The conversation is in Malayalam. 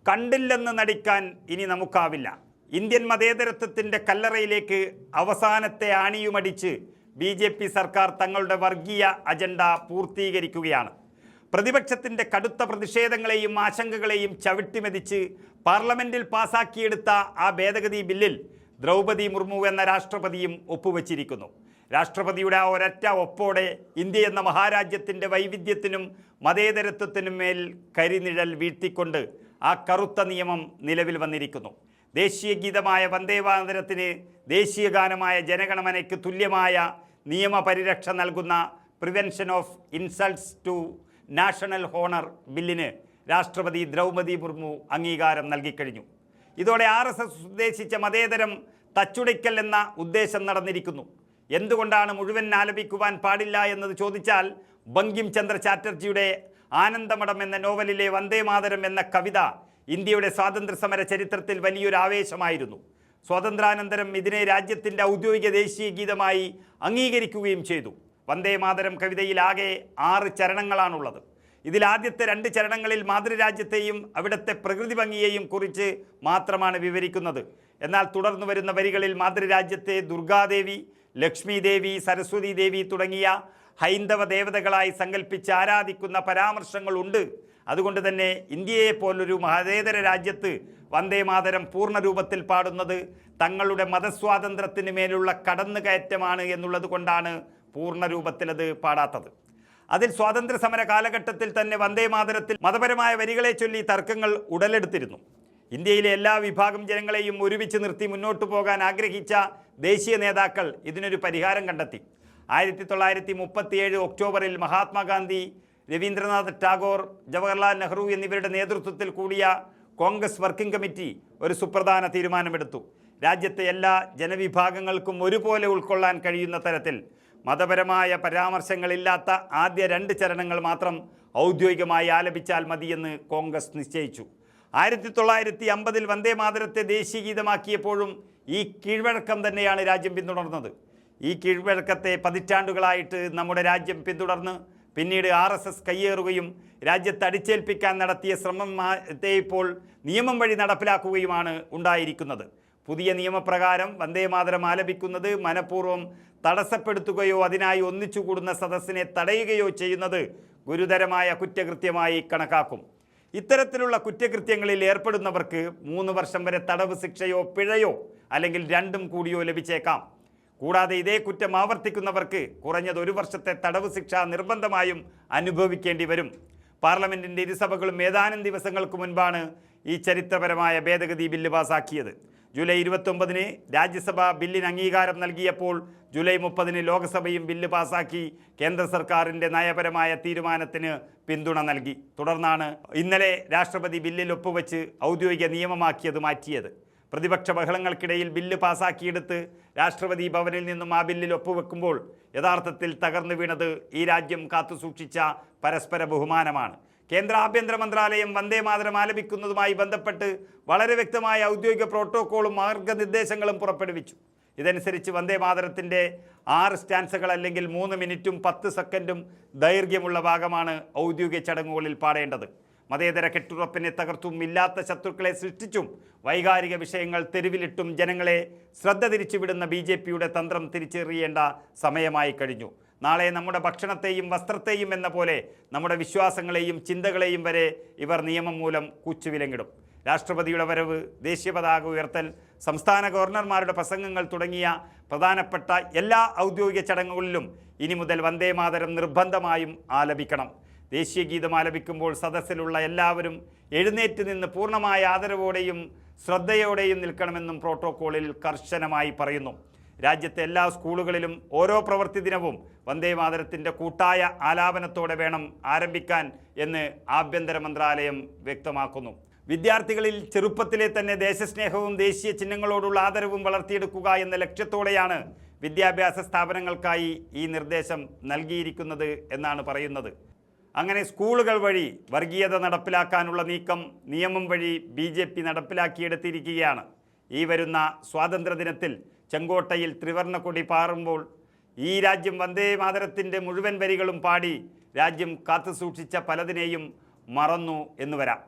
കണ്ടില്ലെന്ന് നടിക്കാൻ ഇനി നമുക്കാവില്ല. ഇന്ത്യൻ മതേതരത്വത്തിൻ്റെ കല്ലറയിലേക്ക് അവസാനത്തെ ആണിയുമടിച്ച് BJP സർക്കാർ തങ്ങളുടെ വർഗീയ അജണ്ട പൂർത്തീകരിക്കുകയാണ്. പ്രതിപക്ഷത്തിൻ്റെ കടുത്ത പ്രതിഷേധങ്ങളെയും ആശങ്കകളെയും ചവിട്ടിമെതിച്ച് പാർലമെൻറ്റിൽ പാസാക്കിയെടുത്ത ആ ഭേദഗതി ബില്ലിൽ ദ്രൗപദി മുർമു എന്ന രാഷ്ട്രപതിയും ഒപ്പുവച്ചിരിക്കുന്നു. രാഷ്ട്രപതിയുടെ ആ ഒരൊറ്റ ഒപ്പോടെ ഇന്ത്യ എന്ന മഹാരാജ്യത്തിൻ്റെ വൈവിധ്യത്തിനും മതേതരത്വത്തിനും മേൽ കരിനിഴൽ വീഴ്ത്തിക്കൊണ്ട് ആ കറുത്ത നിയമം നിലവിൽ വന്നിരിക്കുന്നു. ദേശീയ ഗീതമായ വന്ദേമാതരത്തിന് ദേശീയ ഗാനമായ ജനഗണമനയ്ക്ക് തുല്യമായ നിയമപരിരക്ഷ നൽകുന്ന prevention of insults to national honour ബില്ലിന് രാഷ്ട്രപതി ദ്രൗപദി മുർമു അംഗീകാരം നൽകിക്കഴിഞ്ഞു. ഇതോടെ RSS ഉദ്ദേശിച്ച മതേതരം തച്ചുടയ്ക്കൽ എന്ന ഉദ്ദേശം നടന്നിരിക്കുന്നു. എന്തുകൊണ്ടാണ് മുഴുവൻ ആലപിക്കുവാൻ പാടില്ല എന്നത് ചോദിച്ചാൽ ബങ്കിം ചന്ദ്ര ചാറ്റർജിയുടെ ആനന്ദമഠം എന്ന നോവലിലെ വന്ദേമാതരം എന്ന കവിത ഇന്ത്യയുടെ സ്വാതന്ത്ര്യ സമര ചരിത്രത്തിൽ വലിയൊരു ആവേശമായിരുന്നു. സ്വാതന്ത്ര്യാനന്തരം ഇതിനെ രാജ്യത്തിൻ്റെ ഔദ്യോഗിക ദേശീയ ഗീതമായി അംഗീകരിക്കുകയും ചെയ്തു. വന്ദേമാതരം കവിതയിൽ ആകെ 6 ചരണങ്ങളാണുള്ളത്. ഇതിൽ ആദ്യത്തെ 2 ചരണങ്ങളിൽ മാതൃരാജ്യത്തെയും അവിടുത്തെ പ്രകൃതി ഭംഗിയെയും കുറിച്ച് മാത്രമാണ് വിവരിക്കുന്നത്. എന്നാൽ തുടർന്നു വരുന്ന വരികളിൽ മാതൃരാജ്യത്തെ ദുർഗാദേവി, ലക്ഷ്മി ദേവി, സരസ്വതി ദേവി തുടങ്ങിയ ഹൈന്ദവ ദേവതകളായി സങ്കല്പിച്ച് ആരാധിക്കുന്ന പരാമർശങ്ങളുണ്ട്. അതുകൊണ്ട് തന്നെ ഇന്ത്യയെ പോലൊരു മതേതര രാജ്യത്ത് വന്ദേമാതരം പൂർണ്ണരൂപത്തിൽ പാടുന്നത് തങ്ങളുടെ മതസ്വാതന്ത്ര്യത്തിന് മേലുള്ള കടന്നുകയറ്റമാണ് എന്നുള്ളത് കൊണ്ടാണ് പൂർണ്ണരൂപത്തിൽ അത് പാടാത്തത്. അതിൽ സ്വാതന്ത്ര്യ സമര കാലഘട്ടത്തിൽ തന്നെ വന്ദേമാതരത്തിൽ മതപരമായ വരികളെ ചൊല്ലി തർക്കങ്ങൾ ഉടലെടുത്തിരുന്നു. ഇന്ത്യയിലെ എല്ലാ വിഭാഗം ജനങ്ങളെയും ഒരുമിച്ച് നിർത്തി മുന്നോട്ട് പോകാൻ ആഗ്രഹിച്ച ദേശീയ നേതാക്കൾ ഇതിനൊരു പരിഹാരം കണ്ടെത്തി. 1937 ഒക്ടോബറിൽ മഹാത്മാഗാന്ധി, രവീന്ദ്രനാഥ് ടാഗോർ, ജവഹർലാൽ നെഹ്റു എന്നിവരുടെ നേതൃത്വത്തിൽ കൂടിയ കോൺഗ്രസ് വർക്കിംഗ് കമ്മിറ്റി ഒരു സുപ്രധാന തീരുമാനമെടുത്തു. രാജ്യത്തെ എല്ലാ ജനവിഭാഗങ്ങൾക്കും ഒരുപോലെ ഉൾക്കൊള്ളാൻ കഴിയുന്ന തരത്തിൽ മതപരമായ പരാമർശങ്ങളില്ലാത്ത ആദ്യ 2 ചരണങ്ങൾ മാത്രം ഔദ്യോഗികമായി ആലപിച്ചാൽ മതിയെന്ന് കോൺഗ്രസ് നിശ്ചയിച്ചു. 1950 വന്ദേമാതരത്തെ ദേശീയ ഗീതമാക്കിയപ്പോഴും ഈ കീഴ്വഴക്കം തന്നെയാണ് രാജ്യം പിന്തുടർന്നത്. ഈ കീഴ്വഴക്കത്തെ പതിറ്റാണ്ടുകളായിട്ട് നമ്മുടെ രാജ്യം പിന്തുടർന്ന് പിന്നീട് RSS കയ്യേറുകയും രാജ്യത്ത് അടിച്ചേൽപ്പിക്കാൻ നടത്തിയ ശ്രമത്തെ ഇപ്പോൾ നിയമം വഴി നടപ്പിലാക്കുകയുമാണ് ഉണ്ടായിരിക്കുന്നത്. പുതിയ നിയമപ്രകാരം വന്ദേമാതരം ആലപിക്കുന്നത് മനഃപൂർവ്വം തടസ്സപ്പെടുത്തുകയോ അതിനായി ഒന്നിച്ചുകൂടുന്ന സദസ്സിനെ തടയുകയോ ചെയ്യുന്നത് ഗുരുതരമായ കുറ്റകൃത്യമായി കണക്കാക്കും. ഇത്തരത്തിലുള്ള കുറ്റകൃത്യങ്ങളിൽ ഏർപ്പെടുന്നവർക്ക് 3 വർഷം വരെ തടവ് ശിക്ഷയോ പിഴയോ അല്ലെങ്കിൽ രണ്ടും കൂടിയോ ലഭിച്ചേക്കാം. കൂടാതെ ഇതേ കുറ്റം ആവർത്തിക്കുന്നവർക്ക് കുറഞ്ഞത് 1 വർഷത്തെ തടവ് ശിക്ഷ നിർബന്ധമായും അനുഭവിക്കേണ്ടി വരും. പാർലമെൻറ്റിൻ്റെ ഇരുസഭകളും ഏതാനും ദിവസങ്ങൾക്ക് മുൻപാണ് ഈ ചരിത്രപരമായ ഭേദഗതി ബില്ല് പാസാക്കിയത്. ജൂലൈ 29 രാജ്യസഭ ബില്ലിന് അംഗീകാരം നൽകിയപ്പോൾ ജൂലൈ 30 ലോക്സഭയും ബില്ല് പാസാക്കി കേന്ദ്ര സർക്കാരിൻ്റെ നയപരമായ തീരുമാനത്തിന് പിന്തുണ നൽകി. തുടർന്നാണ് ഇന്നലെ രാഷ്ട്രപതി ബില്ലിൽ ഒപ്പുവെച്ച് ഔദ്യോഗിക നിയമമാക്കിയത് മാറ്റിയത്. പ്രതിപക്ഷ ബഹളങ്ങൾക്കിടയിൽ ബില്ല് പാസാക്കിയെടുത്ത് രാഷ്ട്രപതി ഭവനിൽ നിന്നും ആ ബില്ലിൽ ഒപ്പുവെക്കുമ്പോൾ യഥാർത്ഥത്തിൽ തകർന്നു വീണത് ഈ രാജ്യം കാത്തുസൂക്ഷിച്ച പരസ്പര ബഹുമാനമാണ്. കേന്ദ്ര ആഭ്യന്തര മന്ത്രാലയം വന്ദേമാതരം ആലപിക്കുന്നതുമായി ബന്ധപ്പെട്ട് വളരെ വ്യക്തമായ ഔദ്യോഗിക പ്രോട്ടോക്കോളും മാർഗനിർദ്ദേശങ്ങളും പുറപ്പെടുവിച്ചു. ഇതനുസരിച്ച് വന്ദേമാതരത്തിൻ്റെ 6 സ്റ്റാൻസകൾ അല്ലെങ്കിൽ 3 മിനിറ്റും 10 സെക്കൻഡും ദൈർഘ്യമുള്ള ഭാഗമാണ് ഔദ്യോഗിക ചടങ്ങുകളിൽ പാടേണ്ടത്. മതേതര കെട്ടുറപ്പിനെ തകർത്തും ഇല്ലാത്ത ശത്രുക്കളെ സൃഷ്ടിച്ചും വൈകാരിക വിഷയങ്ങൾ തെരുവിലിട്ടും ജനങ്ങളെ ശ്രദ്ധ തിരിച്ചുവിടുന്ന BJPയുടെ തന്ത്രം തിരിച്ചറിയേണ്ട സമയമായി കഴിഞ്ഞു. നാളെ നമ്മുടെ ഭക്ഷണത്തെയും വസ്ത്രത്തെയും എന്ന പോലെ നമ്മുടെ വിശ്വാസങ്ങളെയും ചിന്തകളെയും വരെ ഇവർ നിയമം മൂലം കൂച്ചുവിലങ്ങിടും. രാഷ്ട്രപതിയുടെ വരവ്, ദേശീയ പതാക ഉയർത്തൽ, സംസ്ഥാന ഗവർണർമാരുടെ പ്രസംഗങ്ങൾ തുടങ്ങിയ പ്രധാനപ്പെട്ട എല്ലാ ഔദ്യോഗിക ചടങ്ങുകളിലും ഇനി മുതൽ വന്ദേമാതരം നിർബന്ധമായും ആലപിക്കണം. ദേശീയ ഗീതം ആലപിക്കുമ്പോൾ സദസ്സിലുള്ള എല്ലാവരും എഴുന്നേറ്റ് നിന്ന് പൂർണ്ണമായ ആദരവോടെയും ശ്രദ്ധയോടെയും നിൽക്കണമെന്നും പ്രോട്ടോക്കോളിൽ കർശനമായി പറയുന്നു. രാജ്യത്തെ എല്ലാ സ്കൂളുകളിലും ഓരോ പ്രവൃത്തി ദിനവും വന്ദേമാതരത്തിൻ്റെ കൂട്ടായ ആലാപനത്തോടെ വേണം ആരംഭിക്കാൻ എന്ന് ആഭ്യന്തര മന്ത്രാലയം വ്യക്തമാക്കുന്നു. വിദ്യാർത്ഥികളിൽ ചെറുപ്പത്തിലെ തന്നെ ദേശസ്നേഹവും ദേശീയ ചിഹ്നങ്ങളോടുള്ള ആദരവും വളർത്തിയെടുക്കുക എന്ന ലക്ഷ്യത്തോടെയാണ് വിദ്യാഭ്യാസ സ്ഥാപനങ്ങൾക്കായി ഈ നിർദ്ദേശം നൽകിയിരിക്കുന്നത് എന്നാണ് പറയുന്നത്. അങ്ങനെ സ്കൂളുകൾ വഴി വർഗീയത നടപ്പിലാക്കാനുള്ള നീക്കം നിയമം വഴി BJP നടപ്പിലാക്കിയെടുത്തിരിക്കുകയാണ്. ഈ വരുന്ന സ്വാതന്ത്ര്യദിനത്തിൽ ചെങ്കോട്ടയിൽ ത്രിവർണ്ണ കൊടി പാറുമ്പോൾ ഈ രാജ്യം വന്ദേമാതരത്തിൻ്റെ മുഴുവൻ വരികളും പാടി രാജ്യം കാത്തുസൂക്ഷിച്ച പലതിനെയും മറന്നു എന്ന് വരാം.